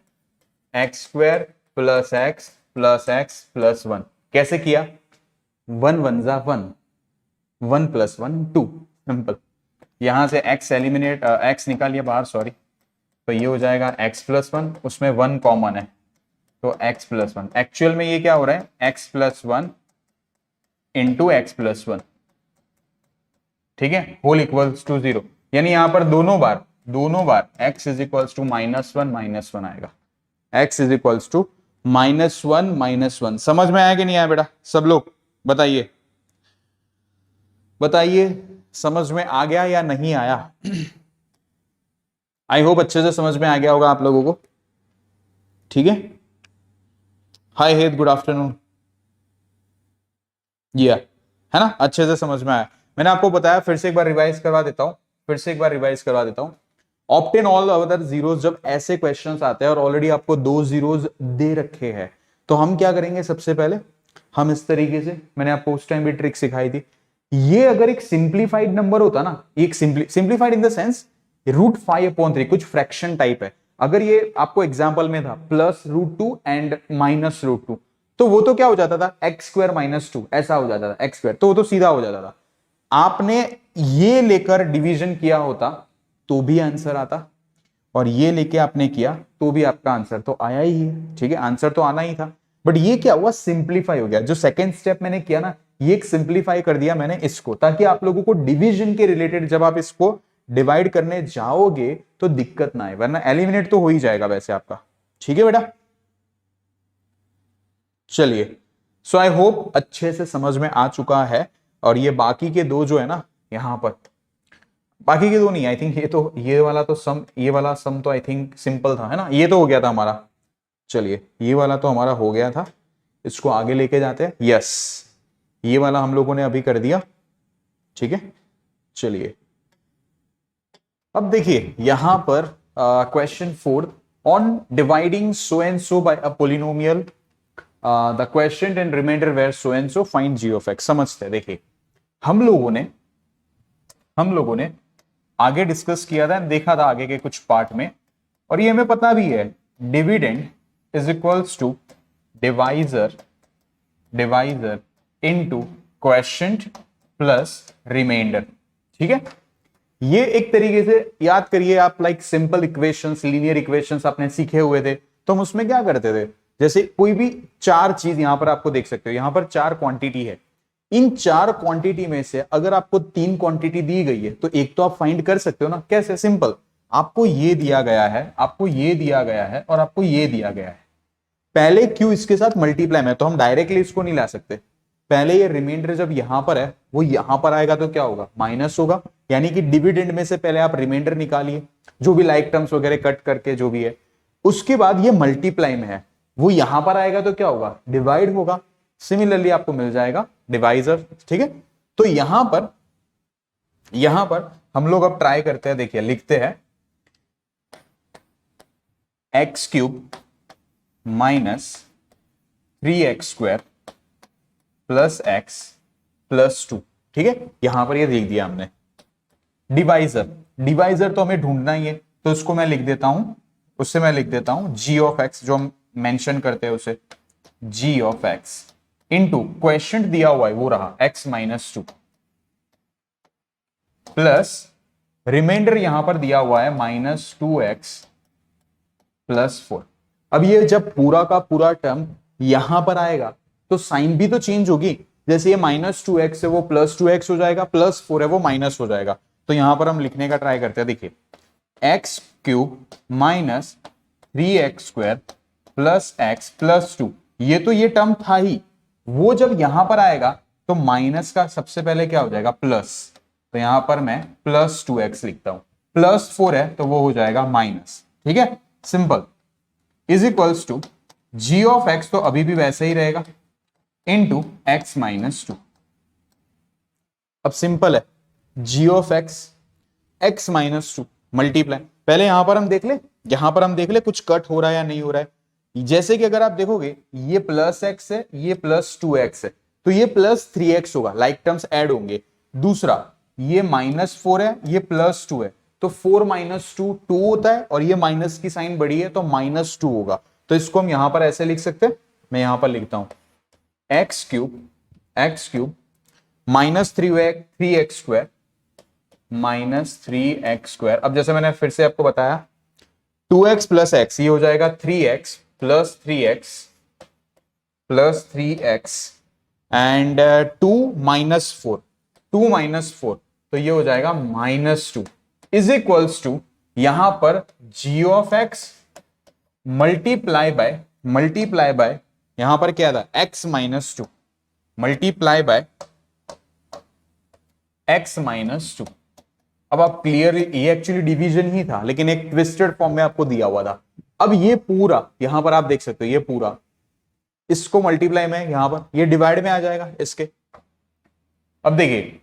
x² + x + x + 1। कैसे किया, 1 1 जा 1, 1 + 1 2, सिंपल। यहां से x एलिमिनेट, x निकालिए बाहर, सॉरी, तो ये हो जाएगा x + 1, उसमें 1 कॉमन है तो x + 1। एक्चुअल में ये क्या हो रहा है, x + 1 into x plus one, ठीक है, होल इक्वल्स टू 0। यानी यहां पर दोनों बार x इज इक्वल्स टू -1 आएगा, x इज इक्वल्स टू -1 समझ में आया कि नहीं आया बेटा? सब लोग बताइए, समझ में आ गया या नहीं आया? आई होप अच्छे से समझ में आ गया होगा आप लोगों को, ठीक है। हाय हेद, गुड आफ्टरनून। है ना, अच्छे से समझ में आया। मैंने आपको बताया, फिर से एक बार रिवाइज करवा देता हूं। ऑब्टेन ऑल अदर जीरोस, जब ऐसे क्वेश्चंस आते हैं और ऑलरेडी आपको 2 जीरोस दे रखे हैं, तो हम क्या करेंगे? सबसे पहले हम इस तरीके से, मैंने आपको उस टाइम भी ट्रिक सिखाई थी, ये अगर एक सिंप्लीफाइड नंबर होता ना, एक सिंप्लीफाइड इन द सेंस √5/3, कुछ फ्रैक्शन टाइप है, अगर ये आपको एग्जाम्पल में था +√2 एंड -√2, तो वो तो क्या हो जाता था? x² - 2 ऐसा हो जाता था, x², तो वो तो सीधा हो जाता था। आपने ये लेकर डिवीजन किया होता तो भी आंसर आता, और ये लेके आपने किया तो भी आपका आंसर तो आया ही है, ठीक है, आंसर तो आना ही था। बट ये क्या हुआ? सिंप्लीफाई हो गया। जो सेकंड स्टेप मैंने किया ना, ये एक सिंप्लीफाई कर दिया मैंने इसको, ताकि आप लोगों को डिवीजन के रिलेटेड जब आप इसको डिवाइड करने जाओगे तो दिक्कत ना आए, वरना एलिमिनेट तो हो ही जाएगा वैसे आपका, ठीक है बेटा। चलिए, सो आई होप अच्छे से समझ में आ चुका है। और ये बाकी के दो जो है ना, यहां पर बाकी के दो नहीं, आई थिंक ये वाला सम तो आई थिंक सिंपल था, है ना, ये तो हो गया था हमारा। चलिए, ये वाला तो हमारा हो गया था, इसको आगे लेके जाते हैं। यस, ये वाला हम लोगों ने अभी कर दिया, ठीक है। चलिए, अब देखिए यहां पर question 4, on dividing so and so by a polynomial, the quotient and remainder where so and so, find g of x। समझते हैं, देखिए हम लोगों ने आगे डिस्कस किया था, देखा था आगे के कुछ पार्ट में, और ये हमें पता भी है, dividend is equals to divisor into quotient plus remainder, ठीक है। ये एक तरीके से याद करिए आप, like simple equations, linear equations आपने सीखे हुए थे, तो हम उसमें क्या करते थे, जैसे कोई भी 4 चीज यहां पर आपको देख सकते हो, यहां पर 4 क्वांटिटी है, इन 4 क्वांटिटी में से अगर आपको 3 क्वांटिटी दी गई है, तो एक तो आप फाइंड कर सकते हो ना। कैसे? सिंपल, आपको ये दिया गया है, आपको ये दिया गया है, और आपको ये दिया गया है। पहले क्यों इसके साथ मल्टीप्लाई में, तो हम डायरेक्टली इसको नहीं ला सकते। पहले ये रिमाइंडर जब यहां पर है, वो यहां पर आएगा तो क्या होगा? माइनस होगा। यानी कि डिविडेंड में से पहले आप रिमाइंडर निकालिए, जो भी लाइक टर्म्स वगैरह कट करके जो भी है, उसके बाद ये मल्टीप्लाई में है, वो यहां पर आएगा तो क्या होगा? डिवाइड होगा। सिमिलरली आपको मिल जाएगा डिवाइजर, ठीक है। तो यहां पर हम लोग अब ट्राई करते हैं, देखिए लिखते हैं x³ - 3x² plus x plus 2, ठीक है। यहां पर ये लिख दिया हमने। डिवाइजर तो हमें ढूंढना ही है, तो उसको मैं लिख देता हूं, g of x, जो हम मेंशन करते हैं उसे g of x into question दिया हुआ है वो रहा x - 2 प्लस रिमाइंडर यहां पर दिया हुआ है -2x प्लस 4। अब ये जब पूरा का पूरा टर्म यहां पर आएगा तो साइन भी तो चेंज होगी, जैसे ये -2x है वो +2x हो जाएगा, +4 है वो माइनस हो जाएगा। तो यहां पर हम लिखने का ट्राई करते हैं, देखिए x³ - 3x² plus x plus 2, ये तो ये टर्म था ही, वो जब यहां पर आएगा तो माइनस का सबसे पहले क्या हो जाएगा? प्लस, तो यहां पर मैं +2x लिखता हूं, +4 है तो वो हो जाएगा माइनस, ठीक है, simple, is equals to g of x, तो अभी भी वैसे ही रहेगा, इंटू x - 2। अब सिंपल है, g of x - 2 मल्टीप्लाई, पहले यहां पर हम देख ले कुछ कट हो रहा है या नहीं हो रहा है। जैसे कि अगर आप देखोगे ये +x है, ये +2x है, तो ये +3x होगा, लाइक टर्म्स ऐड होंगे। दूसरा ये -4 है, ये +2 है, तो 4 - 2 2 होता है, और ये माइनस की साइन बड़ी है तो -2 होगा। तो इसको हम यहां पर ऐसे लिख सकते हैं, मैं यहां पर लिखता हूं x³ -3x² -3x²। अब जैसे मैंने फिर से आपको बताया 2x प्लस x, ये हो जाएगा 3x plus 3x plus 3x, and 2 minus four तो ये हो जाएगा -2 इज इक्वल्स टू यहां पर g of x multiply by यहां पर क्या था x-2 मल्टीप्लाई बाय x-2। अब आप क्लियर, ये एक्चुअली डिवीजन ही था लेकिन एक ट्विस्टेड फॉर्म में आपको दिया हुआ था। अब ये पूरा यहां पर आप देख सकते हो, ये पूरा इसको मल्टीप्लाई में यहां पर ये डिवाइड में आ जाएगा इसके। अब देखिए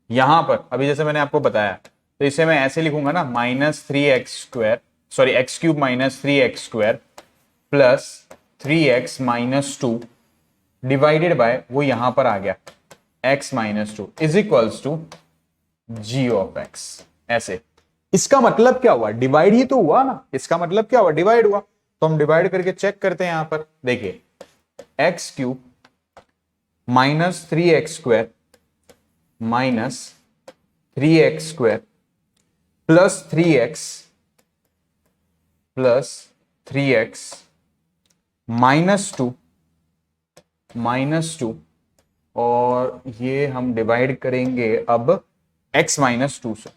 यहां पर अभी जैसे मैंने आपको बताया तो इसे मैं ऐसे लिखूंगा ना -3x² sorry x³ -3x² plus 3x -2 divided by वो यहां पर आ गया x-2 is equals to g of x। ऐसे इसका मतलब क्या हुआ, डिवाइड ही तो हुआ ना, इसका मतलब क्या हुआ डिवाइड हुआ। तो हम डिवाइड करके चेक करते हैं। यहां पर देखिए x³ -3x² -3x² plus 3x -2 और ये हम डिवाइड करेंगे अब x-2 से।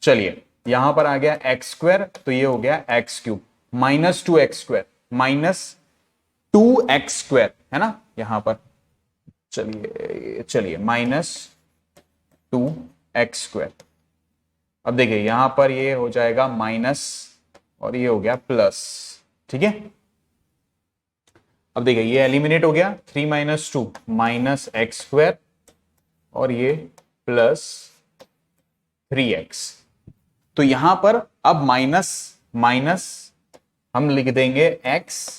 चलिए यहां पर आ गया x² तो ये हो गया x³ -2x² -2x² है ना यहां पर। चलिए -2x²। अब देखिए यहां पर ये हो जाएगा माइनस और ये हो गया प्लस, ठीक है। अब देखिए ये एलिमिनेट हो गया 3 - 2 -x² और ये प्लस 3x। तो यहां पर अब माइनस हम लिख देंगे x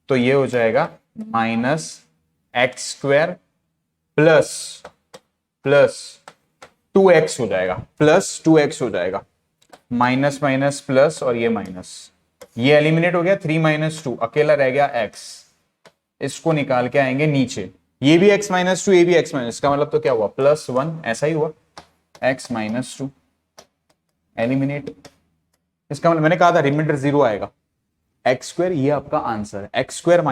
तो ये हो जाएगा -x² प्लस 2x हो जाएगा, प्लस 2x हो जाएगा, माइनस माइनस प्लस और ये माइनस, ये एलिमिनेट हो गया 3 - 2 अकेला रह गया x। इसको निकाल के आएंगे नीचे, ये भी x-2 ये भी x-, इसका मतलब तो क्या हुआ +1 ऐसा ही हुआ x-2 एलिमिनेट। इसका मतलब मैंने कहा था रिमाइंडर 0 आएगा। x², ये आपका आंसर है x²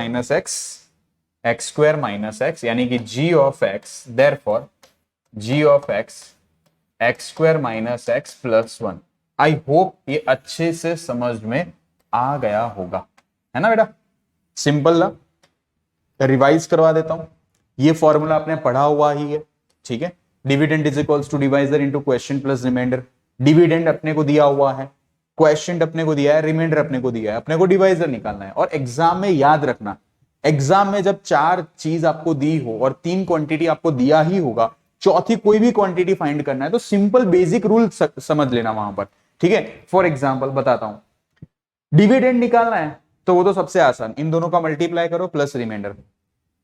- x यानी कि g of x, therefore g of x x² - x + 1। I hope ये अच्छे से समझ में आ गया होगा, है ना बेटा। सिंपल ना, रिवाइज करवा देता हूं। ये फॉर्मूला आपने पढ़ा हुआ ही है, ठीक है। Dividend is equals to divisor into quotient plus remainder. Dividend अपने को दिया हुआ है, क्वेश्चन अपने को दिया है, रिमाइंडर अपने को दिया है, अपने को डिवाइजर निकालना है। और एग्जाम में याद रखना, एग्जाम में जब 4 चीज आपको दी हो और 3 क्वांटिटी आपको दिया ही होगा, चौथी कोई भी क्वांटिटी फाइंड करना है तो सिंपल बेसिक रूल समझ लेना वहां पर, ठीक है। फॉर एग्जाम्पल बताता हूं, डिविडेंड निकालना है तो वो तो सबसे आसान, इन दोनों का मल्टीप्लाई करो प्लस रिमाइंडर।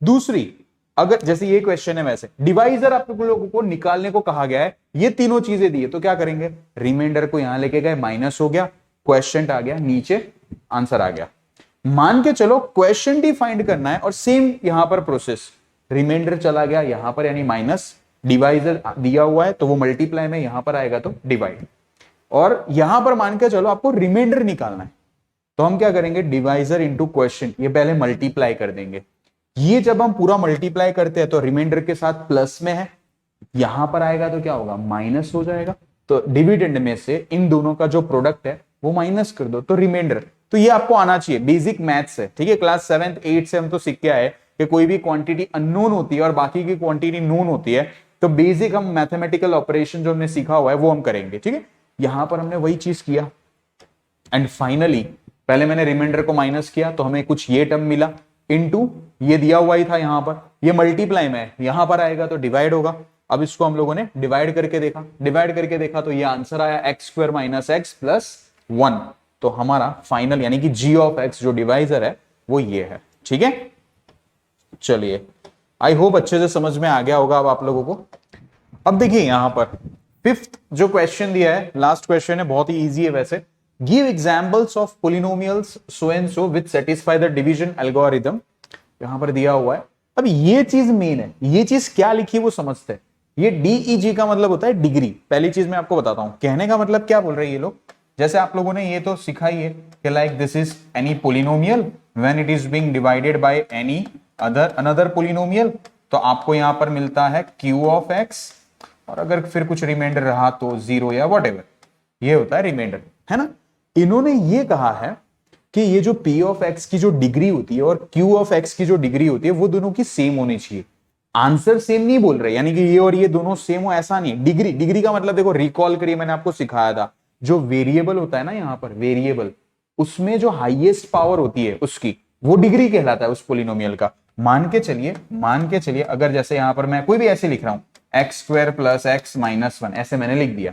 दूसरी, अगर जैसे ये क्वेश्चन है वैसे डिवाइजर आप लोगों को निकालने को कहा गया है, ये तीनों चीजें दी है तो क्या करेंगे, रिमाइंडर को यहां लेके गए, माइनस हो गया, क्वेश्चन आ गया नीचे, आंसर आ गया। मान के चलो क्वेश्चन डी फाइंड करना है और सेम यहां पर प्रोसेस, रिमाइंडर चला गया यहां पर यानी माइनस, डिवाइजर दिया हुआ है तो वो मल्टीप्लाई में यहां पर आएगा तो डिवाइड। और यहां पर मान के चलो आपको रिमाइंडर निकालना है तो हम क्या करेंगे, डिवाइजर इंटू क्वेश्चन, ये पहले मल्टीप्लाई कर देंगे। ये जब हम पूरा मल्टीप्लाई करते हैं तो रिमाइंडर के साथ प्लस में है, यहां पर आएगा तो क्या होगा माइनस हो जाएगा। तो डिविडेंड में से इन दोनों का जो प्रोडक्ट है वो माइनस कर दो तो रिमाइंडर। तो ये आपको आना चाहिए, बेसिक मैथ्स है, ठीक है। क्लास 7th 8th से हम तो सीख के आए कि कोई भी क्वांटिटी अननोन होती है और बाकी की क्वांटिटी नोन होती है तो बेसिक हम मैथमेटिकल ऑपरेशन जो हमने सीखा हुआ है वो हम करेंगे, ठीक है। यहां पर हमने वही चीज किया एंड फाइनली पहले मैंने रिमाइंडर को माइनस किया तो हमें कुछ ये टर्म मिला, इनटू ये दिया हुआ ही था यहां पर, ये मल्टीप्लाई में है, यहां पर आएगा तो डिवाइड होगा। अब इसको हम लोगों ने डिवाइड करके देखा तो ये आंसर आया x² - x + 1। तो हमारा फाइनल यानी कि g ऑफ x जो डिवाइजर है वो ये है, ठीक है। चलिए आई होप अच्छे से समझ में आ गया होगा अब आप लोगों को। अब देखिए यहां पर 5th जो क्वेश्चन दिया है, लास्ट क्वेश्चन है, बहुत ही इजी है वैसे। Give examples of polynomials so and so which satisfy the division algorithm, यहां पर दिया हुआ है। अब ये चीज मेन है, ये चीज क्या लिखी वो समझते हैं। ये DEG का मतलब होता है डिग्री। पहली चीज मैं आपको बताता हूं, कहने का मतलब क्या बोल रहे हैं ये लोग, जैसे आप लोगों ने ये तो सिखाई है कि like this is any polynomial when it is being divided by any another polynomial, तो आपको यहां पर मिलता है क्यू ऑफ एक्स, और अगर फिर कुछ रिमाइंडर रहा तो 0 या व्हाटएवर, ये होता है रिमाइंडर, है ना। इन्होंने ये कहा है कि ये जो p ऑफ x की जो डिग्री होती है और q ऑफ x की जो डिग्री होती है वो दोनों की सेम होनी चाहिए। आंसर सेम नहीं बोल रहे, यानी कि ये और ये दोनों सेम हो ऐसा नहीं। डिग्री का मतलब देखो, रिकॉल करिए, मैंने आपको सिखाया था, जो वेरिएबल होता है ना यहाँ पर वेरिएबल, उसमें जो हाईएस्ट पावर होती है उसकी, वो डिग्री कहलाता है उस पोलिनोमियल का। मान के चलिए अगर जैसे यहां पर मैं कोई भी ऐसे लिख रहा हूं x square plus x minus 1, ऐसे मैंने लिख दिया,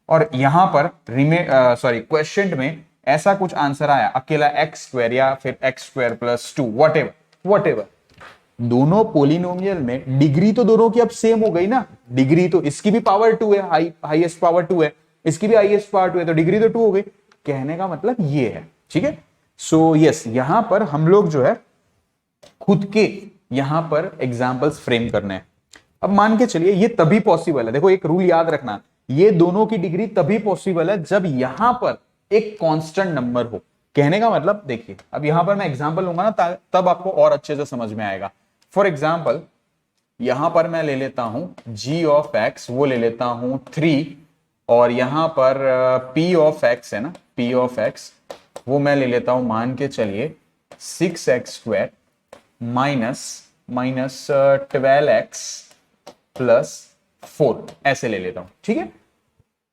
और यहां पर क्वेश्चन में ऐसा कुछ आंसर आया अकेला एक्स स्क्वायर या फिर एक्स स्क्वायर प्लस 2, व्हाटएवर, दोनों पोलिनोमियल में डिग्री तो दोनों की अब सेम हो गई ना। डिग्री तो इसकी भी पावर 2 है, हाईएस्ट पावर 2 है, इसकी भी हाईएस्ट पावर 2 है, तो डिग्री तो 2 हो गई। कहने का मतलब ये है, ठीक है। सो यस, यहां पर हम लोग जो है खुद के यहां पर एग्जांपल्स फ्रेम करने हैं। अब मान के चलिए ये तभी पॉसिबल है, देखो एक रूल याद रखना, ये दोनों की डिग्री तभी पॉसिबल है जब यहां पर एक कांस्टेंट नंबर हो। कहने का मतलब देखिए, अब यहां पर मैं एग्जांपल लूंगा ना तब आपको और अच्छे से समझ में आएगा। फॉर एग्जांपल यहां पर मैं ले लेता हूं g ऑफ x, वो ले लेता हूं 3, और यहां पर p ऑफ x है ना, p ऑफ x वो मैं ले लेता हूं, मान के चलिए 6x square minus 12x plus 4, ऐसे ले लेता हूं, ठीक है।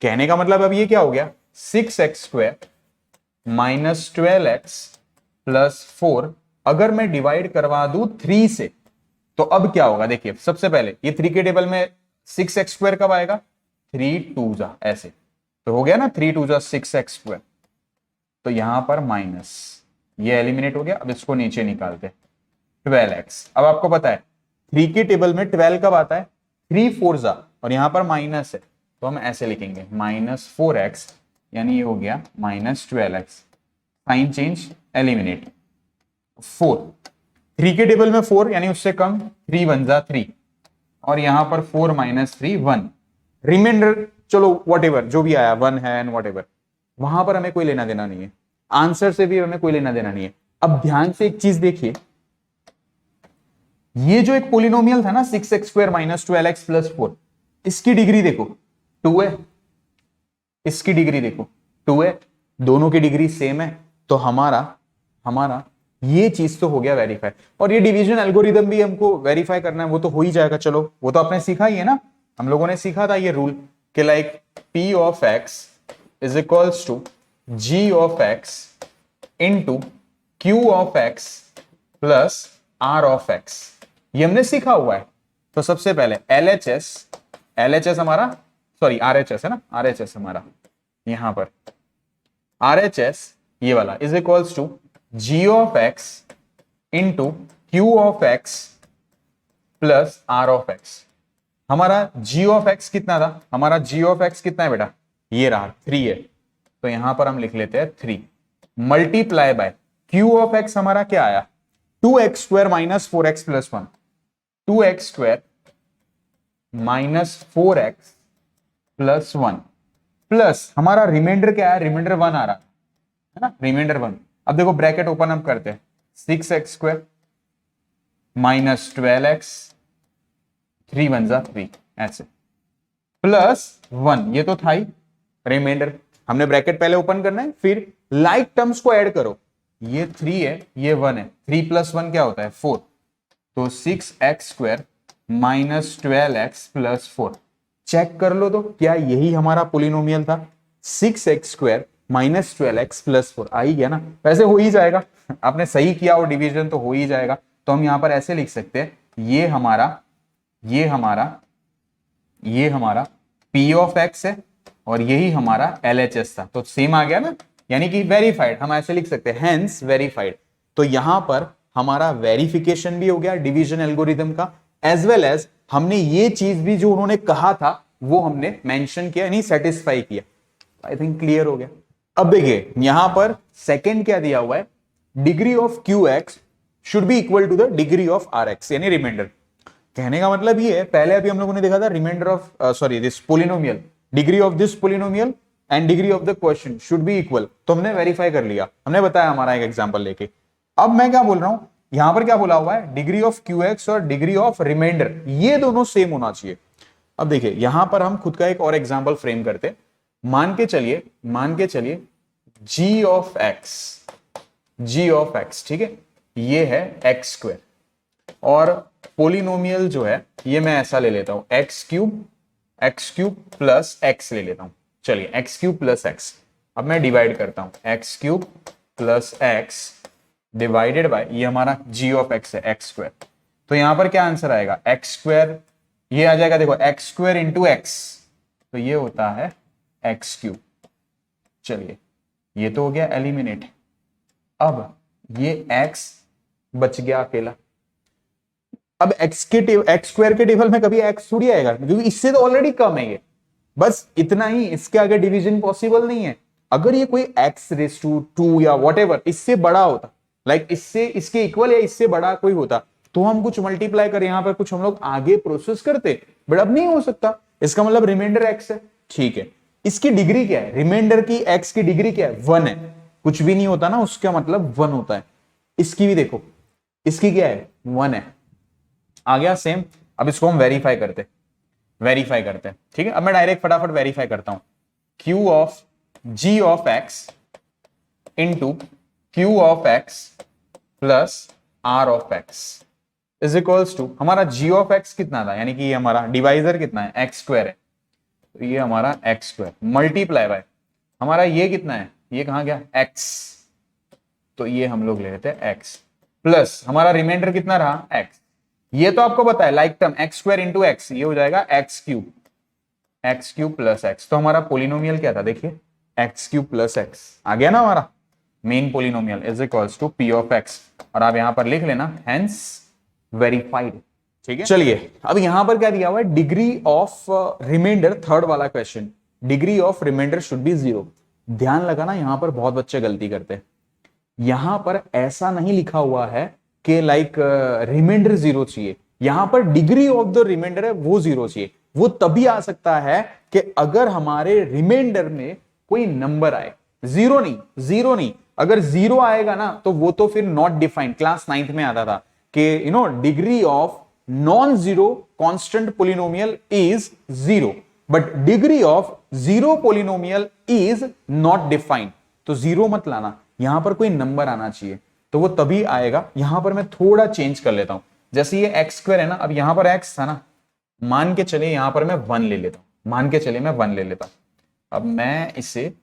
कहने का मतलब अब ये क्या हो गया, 6x square minus 12x plus 4, अगर मैं डिवाइड करवा दूं 3 से तो अब क्या होगा, देखिए सबसे पहले ये 3 के टेबल में 6x स्क्वायर कब आएगा, 3 2 जा, ऐसे तो हो गया ना, 3 2 जा 6x स्क्वायर, तो यहां पर माइनस, ये एलिमिनेट हो गया। अब इसको नीचे निकालते, 12x। अब आपको पता है 3 के टेबल में 12 कब आता है, 3 4 जा, और यहां पर माइनस है तो हम ऐसे लिखेंगे माइनस 4x, यानी ये हो गया minus 12x, sign change eliminate, 4 3 के टेबल में 4 यानी उससे कम, 3 1 जा 3, और यहां पर 4 माइनस 3 1, रिमाइंडर चलो व्हाटएवर जो भी आया 1 है एंड व्हाटएवर, वहां पर हमें कोई लेना देना नहीं है, आंसर से भी हमें कोई लेना देना नहीं है। अब ध्यान से एक चीज देखिए, ये जो एक पोलिनोमियल था ना 6x square minus 12x plus 4, इसकी डिग्री देखो 2 है, इसकी डिग्री देखो 2 है, दोनों की डिग्री सेम है, तो हमारा ये चीज तो हो गया वेरीफाई। और ये डिवीजन एल्गोरिदम भी हमको वेरीफाई करना है, वो तो हो ही जाएगा, चलो वो तो आपने सीखा ही है ना, हम लोगों ने सीखा था ये रूल कि like p of x is equals to g of x into q of x plus r of x, ये हमने सीखा हुआ है। तो सबसे पहले LHS हमारा, सॉरी RHS है ना, RHS हमारा यहां पर RHS ये वाला is equals to g of x into q of x plus r of x। हमारा g ऑफ x कितना था, हमारा g ऑफ x कितना है बेटा, ये रहा 3 है, तो यहां पर हम लिख लेते हैं 3 multiply by q of x हमारा क्या आया, 2x square minus 4x plus 1, 2x square minus 4x plus 1 plus हमारा रिमाइंडर क्या है, रिमाइंडर 1 आ रहा है ना, रिमाइंडर 1। अब देखो ब्रैकेट ओपन अप करते हैं, 6x स्क्वायर माइनस 12x, 3 1 जा 3, ऐसे प्लस 1, ये तो था ही रिमाइंडर, हमने ब्रैकेट पहले ओपन करना है, फिर लाइक टर्म्स को ऐड करो, ये 3 है ये 1 है, 3 प्लस 1 क्या होता है 4, तो 6x square minus 12x plus 4, check कर लो तो क्या यही हमारा पोलिनोमियल था, 6x square minus 12x plus 4, आ ही गया ना, वैसे हो ही जाएगा, आपने सही किया और डिवीजन तो हो ही जाएगा। तो हम यहां पर ऐसे लिख सकते हैं, ये हमारा p ऑफ x है और यही हमारा LHS था, तो सेम आ गया ना, यानी कि वेरीफाइड, हम ऐसे लिख सकते हैं हेंस वेरीफाइड। तो यहां पर हमारा वेरिफिकेशन भी हो गया डिवीजन एल्गोरिदम का, एज वेल एज हमने ये चीज भी जो उन्होंने कहा था वो हमने मेंशन किया, यानी सेटिस्फाई किया। आई थिंक क्लियर हो गया। अब देखिए यहां पर सेकंड क्या दिया हुआ है, degree of QX should be equal to the degree of RX, यानी रिमाइंडर। कहने का मतलब ये है, पहले अभी हम लोगों ने देखा था remainder of this polynomial, degree of this polynomial and degree of the quotient should be equal, तो हमने वेरीफाई कर लिया, हमने बताया हमारा एक एग्जांपल लेके। अब मैं क्या बोल रहा हूं, यहां पर क्या बोला हुआ है, डिग्री ऑफ क्यू एक्स और डिग्री ऑफ रिमाइंडर ये दोनों सेम होना चाहिए। अब देखिए यहां पर हम खुद का एक और एग्जांपल फ्रेम करते, मान के चलिए g ऑफ एक्स, ठीक है, ये है एक्स स्क्वायर, और पोलिनोमियल जो है ये मैं ऐसा ले लेता हूं एक्स क्यूब प्लस एक्स ले लेता हूं। चलिए एक्स क्यूब प्लस एक्स, अब मैं डिवाइड करता हूं, x cube plus x divided by ये हमारा g ऑफ एक्स है एक्स स्क्वायर। तो यहां पर क्या आंसर आएगा, एक्स स्क्वायर, ये आ जाएगा देखो एक्स स्क्वायर इंटू एक्स, तो ये होता है एक्स क्यूब। चलिए ये तो हो गया एलिमिनेट। अब ये x बच गया अकेला। अब एक्स स्क्वायर के टेबल में कभी x थोड़ी आएगा, क्योंकि इससे तो ऑलरेडी कम है ये, बस इतना ही, इसके आगे डिवीजन पॉसिबल नहीं है। अगर ये कोई x रेस टू 2 या व्हाटएवर इससे बड़ा होता, लाइक इससे इसके इक्वल या इससे बड़ा कोई होता, तो हम कुछ मल्टीप्लाई कर यहां पर कुछ हम लोग आगे प्रोसेस करते, बट अब नहीं हो सकता। इसका मतलब रिमाइंडर x है, ठीक है। इसकी डिग्री क्या है, रिमाइंडर की x की डिग्री क्या है, 1 है। कुछ भी नहीं होता ना उसका मतलब 1 होता है। इसकी भी देखो, इसकी क्या है, 1 है। आ गया सेम। अब इसको हम वेरीफाई करते हैं, ठीक है। अब मैं डायरेक्ट फटाफट वेरीफाई करता हूं, q of g of x into q of x plus r of x is equals to, हमारा g ऑफ x कितना था, यानी कि ये हमारा डिवाइजर कितना है, एक्स स्क्वायर है, तो ये हमारा एक्स स्क्वायर मल्टीप्लाई बाय हमारा ये कितना है, ये कहां गया, x, तो ये हम लोग ले लेते हैं x प्लस हमारा रिमाइंडर कितना रहा, x। ये तो आपको पता है like term x square into x, ये हो जाएगा एक्स क्यूब प्लस एक्स। तो हमारा पोलिनोमियल क्या था, देखिए एक्स क्यूब प्लस एक्स आ गया ना हमारा main polynomial, is equals to p of x, और आप यहां पर लिख लेना हेंस वेरीफाइड, ठीक है। चलिए अब यहां पर क्या दिया हुआ है, डिग्री ऑफ रिमाइंडर, थर्ड वाला question, degree of remainder should be 0। ध्यान लगाना यहां पर बहुत बच्चे गलती करते हैं, यहां पर ऐसा नहीं लिखा हुआ है कि लाइक रिमाइंडर 0 चाहिए, यहां पर डिग्री ऑफ द रिमाइंडर है वो 0 चाहिए। वो तभी आ सकता है कि अगर हमारे रिमाइंडर में कोई नंबर आए, 0 नहीं, अगर 0 आएगा ना तो वो तो फिर नॉट डिफाइंड। क्लास 9th में आता था कि degree of non zero constant polynomial is 0, but degree of 0 polynomial is not defined. तो 0 मत लाना, यहां पर कोई नंबर आना चाहिए, तो वो तभी आएगा। यहां पर मैं थोड़ा चेंज कर लेता हूं, जैसे ये एक्स स्क्वायर है ना, अब यहां पर एक्स था ना, मान के चले यहां पर मैं 1 ले लेता हूं, अब मैं इसे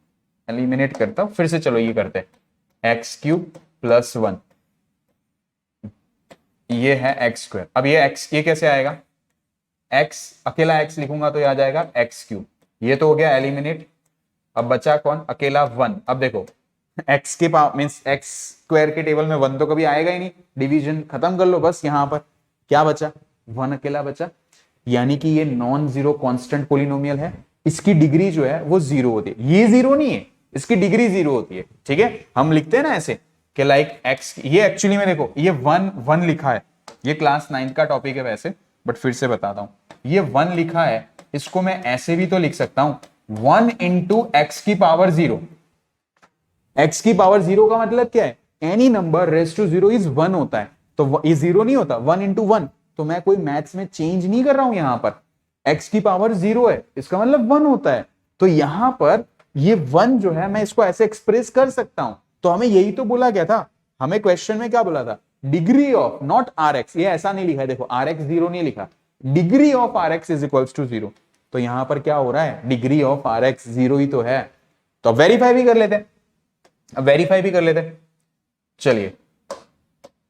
एलिमिनेट करता हूं, फिर से चलो ये करते हैं, एक्स क्यूब प्लस 1, ये है एक्स स्क्वायर। अब ये एक्स, ये कैसे आएगा, एक्स अकेला एक्स लिखूंगा तो ये आ जाएगा एक्स क्यूब, ये तो हो गया एलिमिनेट। अब बचा कौन, अकेला 1। अब देखो x के पावर मींस x स्क्वायर के टेबल में 1 तो कभी आएगा ही नहीं, डिवीजन खत्म कर लो बस। यहां पर क्या बचा, 1 अकेला बचा, यानी कि ये नॉन जीरो कांस्टेंट पोलिनोमियल है, इसकी डिग्री जो है वो 0 होती है। ये 0 नहीं है, इसकी डिग्री 0 होती है, ठीक है। हम लिखते हैं ना ऐसे कि लाइक x, ये एक्चुअली में देखो ये 1 लिखा है, ये क्लास 9th का टॉपिक है वैसे, बट फिर से बताता हूं, ये 1 लिखा है, इसको मैं ऐसे भी तो लिख सकता हूं 1 इंटू एक्स की पावर 0। x की पावर 0 का मतलब क्या है, any number raise to 0 is 1 होता है, तो ये 0 नहीं होता, 1 इंटू 1। तो मैं कोई मैथ्स में चेंज नहीं कर रहा हूं, यहां पर x की पावर 0 है, इसका मतलब 1 होता है। तो यहां पर ये 1 जो है मैं इसको ऐसे एक्सप्रेस कर सकता हूं। तो हमें यही तो बोला गया था, हमें क्वेश्चन में क्या बोला था, degree of not r x, ये ऐसा नहीं लिखा है, देखो आर एक्स 0 नहीं लिखा, degree of r x is equals to 0। तो यहां पर क्या हो रहा है, डिग्री ऑफ आर एक्स 0 ही तो है। तो अब वेरीफाई भी कर लेते हैं, चलिए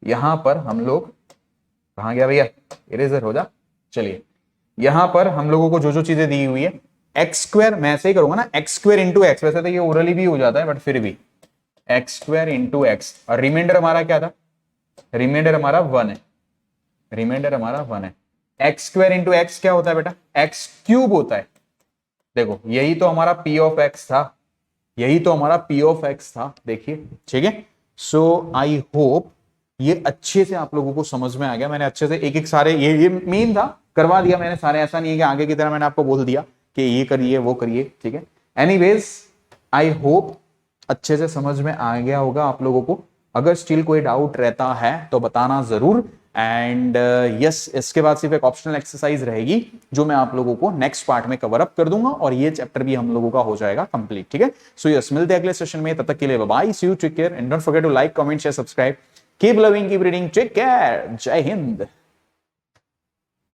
यहां पर हम लोग, कहां गया भैया, इरेजर हो जा। चलिए यहां पर हम लोगों को जो चीजें दी हुई है, एक्स स्क्वायर, मैं ऐसे ही करूंगा ना, एक्स स्क्वायर इंटू एक्स, वैसे तो ये ओरली भी हो जाता है बट फिर भी एक्स स्क्वायर इंटू एक्स, और रिमाइंडर हमारा क्या था, रिमाइंडर हमारा 1 है, एक्स स्क्वायर इंटू एक्स क्या होता है बेटा, एक्स क्यूब होता है। देखो यही तो हमारा पी ऑफ एक्स था, देखिए, ठीक है। सो आई होप ये अच्छे से आप लोगों को समझ में आ गया। मैंने अच्छे से एक सारे ये मेन था, करवा दिया मैंने सारे, ऐसा नहीं है कि आगे की तरह मैंने आपको बोल दिया कि ये करिए वो करिए, ठीक है। एनीवेज आई होप अच्छे से समझ में आ गया होगा आप लोगों को। अगर स्टिल कोई डाउट रहता है तो बताना जरूर। एंड यस, इसके बाद सिर्फ एक ऑप्शनल एक्सरसाइज रहेगी जो मैं आप लोगों को नेक्स्ट पार्ट में कवर अप कर दूंगा, और ये चैप्टर भी हम लोगों का हो जाएगा कंप्लीट। ठीक है, सो यस, मिलते हैं अगले सेशन में, तब तक के लिए bye bye, see you, take care and don't forget to like, comment, share, subscribe, keep loving, keep reading, take care, जय हिंद।